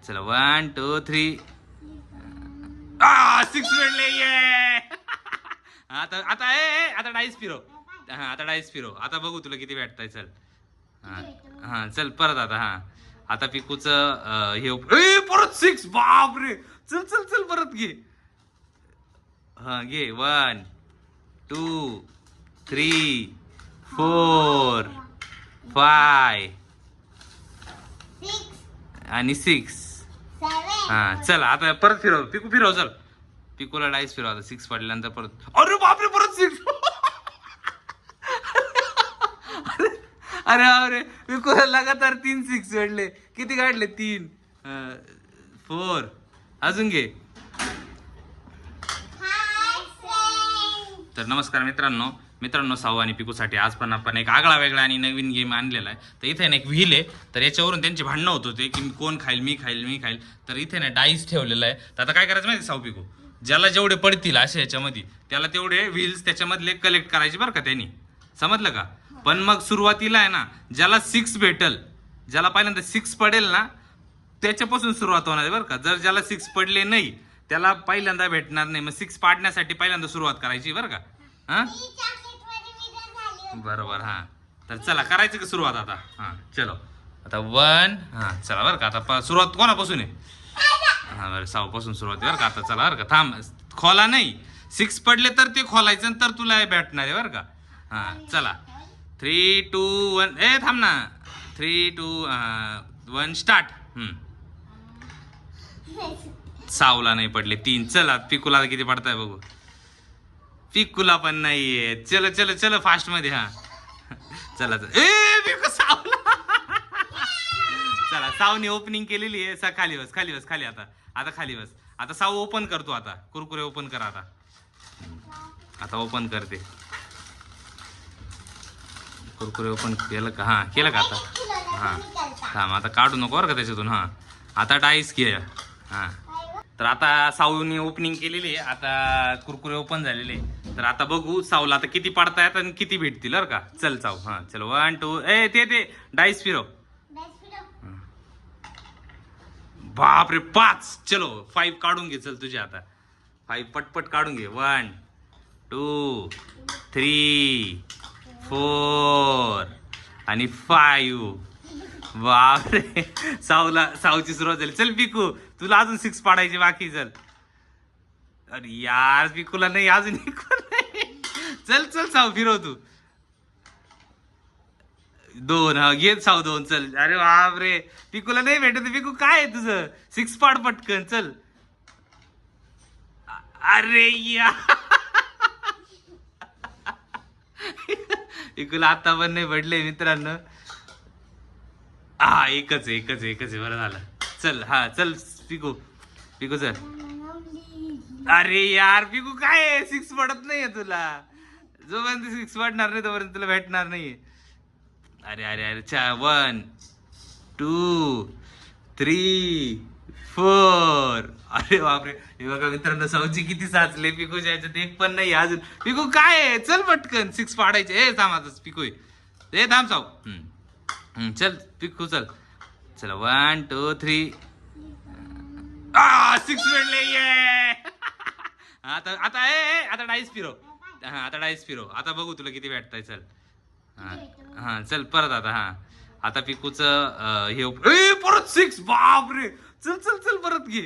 चला 1 2 3 6 भेटले ये. आता आता आता डाईस फिरव. हा आता डाईस फिरव. आता बघू तुला किती भेटताय. चल हा हा चल परत आता. हा आता पिकूच हे परत 6. बापरे. चल चल चल परत घे. हा घे 1 2 3 4 5 आणि 6. हा चल आता परत फिरव. पिकू फिरव. चल पिकूला डाईस फिरव. आता 6 पडल्यानंतर परत. अरे बापरे परत 6. अरे अरे पिकूला लगातार 3 6 भेटले. किती काढले? 3 4. अजून घे. तर नमस्कार मित्रांनो साऊ आणि पिकूसाठी आज पण आपण एक आगळा वेगळा आणि नवीन गेम आणलेला आहे. तर इथे ना एक व्हील आहे. तर याच्यावरून त्यांची भांडणं होत होते की कोण खाईल, मी खाईल. तर इथे ना डाईस ठेवलेला आहे. तर आता काय करायचं माहिती साऊ पिकू, ज्याला जेवढे पडतील असे याच्यामध्ये त्याला तेवढे व्हील्स त्याच्यामधले कलेक्ट करायचे बरं का त्यांनी. समजलं का? पण मग सुरुवातीला आहे ना ज्याला 6 भेटल, ज्याला पहिल्यांदा 6 पडेल ना त्याच्यापासून सुरुवात होणार आहे बरं का. जर ज्याला 6 पडले नाही त्याला पहिल्यांदा भेटणार नाही. मग 6 पाडण्यासाठी पहिल्यांदा सुरुवात करायची बरं का. हा बरोबर. हा तर चला करायचं का सुरुवात आता. हा चलो आता 1. हा चला बरं का. आता सुरुवात कोणापासून आहे? हा बरं साऊपासून सुरुवात बरं का. आता चला बरं का. थांब खोला नाही. 6 पडले तर ते खोलायचं तर तुला भेटणार आहे बरं का. हा चला 3 2 1. थांब ना. 3 2 1 स्टार्ट. सावला नाही पडले 3. चला पिकूला किती पडताय बघू. पिकूला पण नाहीये. चलो फास्ट मध्ये. हा चला पिकू सावला. चला सावने ओपनिंग केलेली आहे. खाली बस आता खाली बस. आता साऊ ओपन करतो. आता कुरकुरे ओपन करा. आता ओपन करते. कुरकुरे ओपन केलं का? हा केलं का आता? हा थांब आता काढू नको बरं का त्याच्यातून. हा आता डाईस घे. हा तर आता साऊनी ओपनिंग केलेली आहे. आता कुरकुरे ओपन झालेले. तर आता बघू साऊला आता किती पडतायत आणि किती भेटतील बरं का. चल साऊ. हा चल 1 2 ते डाईस फिरव. बापरे 5. चलो 5 काढून घे. चल तुझे आता 5 पटपट काढून घे. 1 2 3 4 आणि 5. बापरे साऊची सुरुवात झाली. चल पिकू तुला अजून 6 पाडायचे बाकी. चल अरे यार पिकूला नाही अजून चल साऊ फिरव तू. 2. हा घे साऊ 2. चल अरे बापरे पिकूला नाही भेटत. पिकू काय आहे तुझं? 6 पाड पटकन. चल अरे या पिकूला आता पण नाही भेटले मित्रांनो. हा एकच आहे बरं झालं. चल हा चल पिकू चल. अरे यार पिकू काय आहे? 6 पडत नाहीये तुला. जोपर्यंत 6 पडणार नाही तोपर्यंत तुला भेटणार नाहीये. अरे 1 2 3 4. अरे बापरे हे बघा मित्रांनो साऊची किती साचले. पिकूच्या ह्याच्यात एक पण नाही अजून. पिकू काय आहे? चल पटकन 6 पाडायचे. थांब आता पिकू थांब साऊ. चल पिकू चल. 1 2 3 6 भेटले ये. आता आता आता डाईस फिरव. हा आता डाईस फिरव. आता बघू तुला किती भेटताय. चल हा चल परत आता. हा आता पिकूच हे परत 6. बापरे चल परत घे.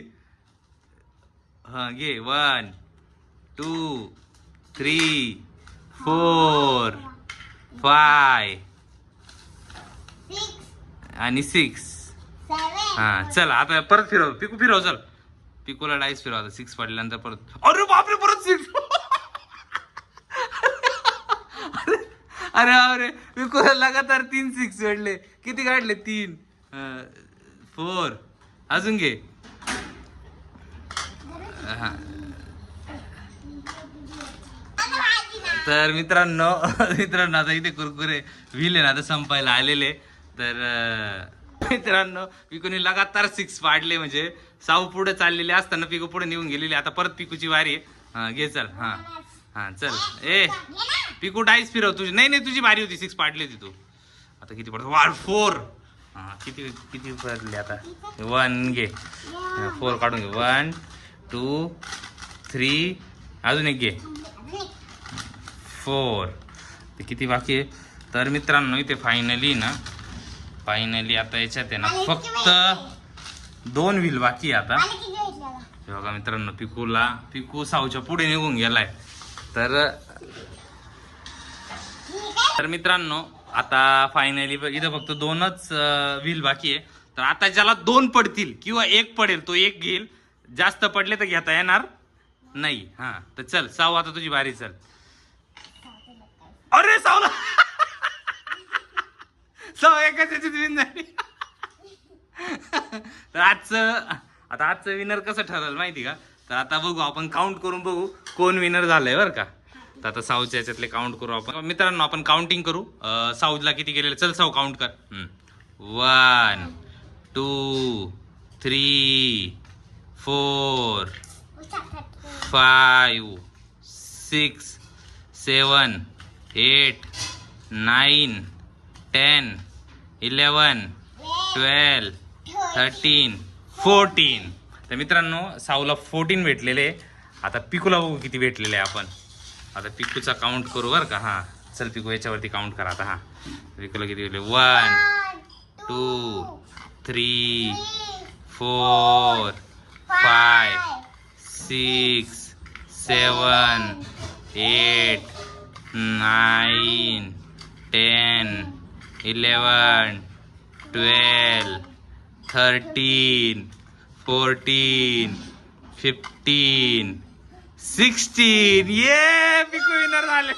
हा घे 1 2 3 4 5 आणि 6. हा चल आता परत फिरव. पिकू फिरव. चल पिकूला डाईस फिरव. आता 6 पडल्यानंतर परत. अरे बापरे परत 6. अरे पिकूला लगातार 3 6 भेटले. किती काढले? 3 4. अजून घे. तर मित्रांनो आता इथे कुरकुरे व्हील आहे ना आता संपायला आलेले. तर मित्रांनो पिकूने लगातार 6 पाडले. म्हणजे साऊ पुढे चाललेले असताना पिकू पुढे निघून गेलेली. आता परत पिकूची वारी आहे. हा घे चल. हा चल पिकू डाईस फिरव तुझी. नाही तुझी बारी होती. 6 पाडली होती तू. आता किती पडतो? 4. हा किती किती पडले आता 1 घे 4 काढून घे 1 2 3 अजून एक घे 4 ते किती बाकी आहे. तर मित्रांनो इथे फायनली आता याच्यात आहे ना फक्त 2 व्हील बाकी आहे आता. हे बघा मित्रांनो पिकू साऊच्या पुढे निघून गेलाय. तर मित्रांनो आता फायनली इथं फक्त 2च व्हील बाकी आहे. तर आता ज्याला 2 पडतील किंवा 1 पडेल तो 1 घेईल. जास्त पडले तर घेता येणार नाही. हा तर चल साऊ आता तुझी बारी. चल अरे साऊला साऊ एकाच याच्यात विन झाली. तर आजचं विनर कसं ठरलं माहिती का. तर आता बघू आपण काउंट करून बघू कोण विनर झालंय बरं का. तर आता साऊच्या याच्यातले काउंट करू आपण. मित्रांनो आपण काउंटिंग करू. साऊला किती गेलेले चल साऊ काउंट कर. 1 2 3 4 5 6 7 8 9 10 11 12 13 14. तर मित्रांनो साऊला 14 भेटलेले. आता पिकूला बघू किती भेटलेले आपण. आता पिकूचा काउंट करू बरं का. हा चल पिकू याच्यावरती काउंट करा आता. हा पिकूला किती भेटले 1 2 3 4 5 6 7 8 9 10 11 12 13 14 15 16. ये पिकू विनर झाले.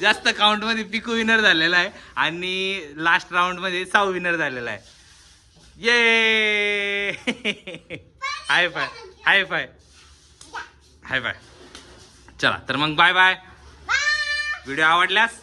जास्त काउंट मध्ये पिकू विनर झालेला आहे आणि लास्ट राऊंड मध्ये साऊ विनर झालेला आहे. ये हाय फाय हाय फाय हाय फाय. चला तर मग बाय बाय. व्हिडिओ आवडल्यास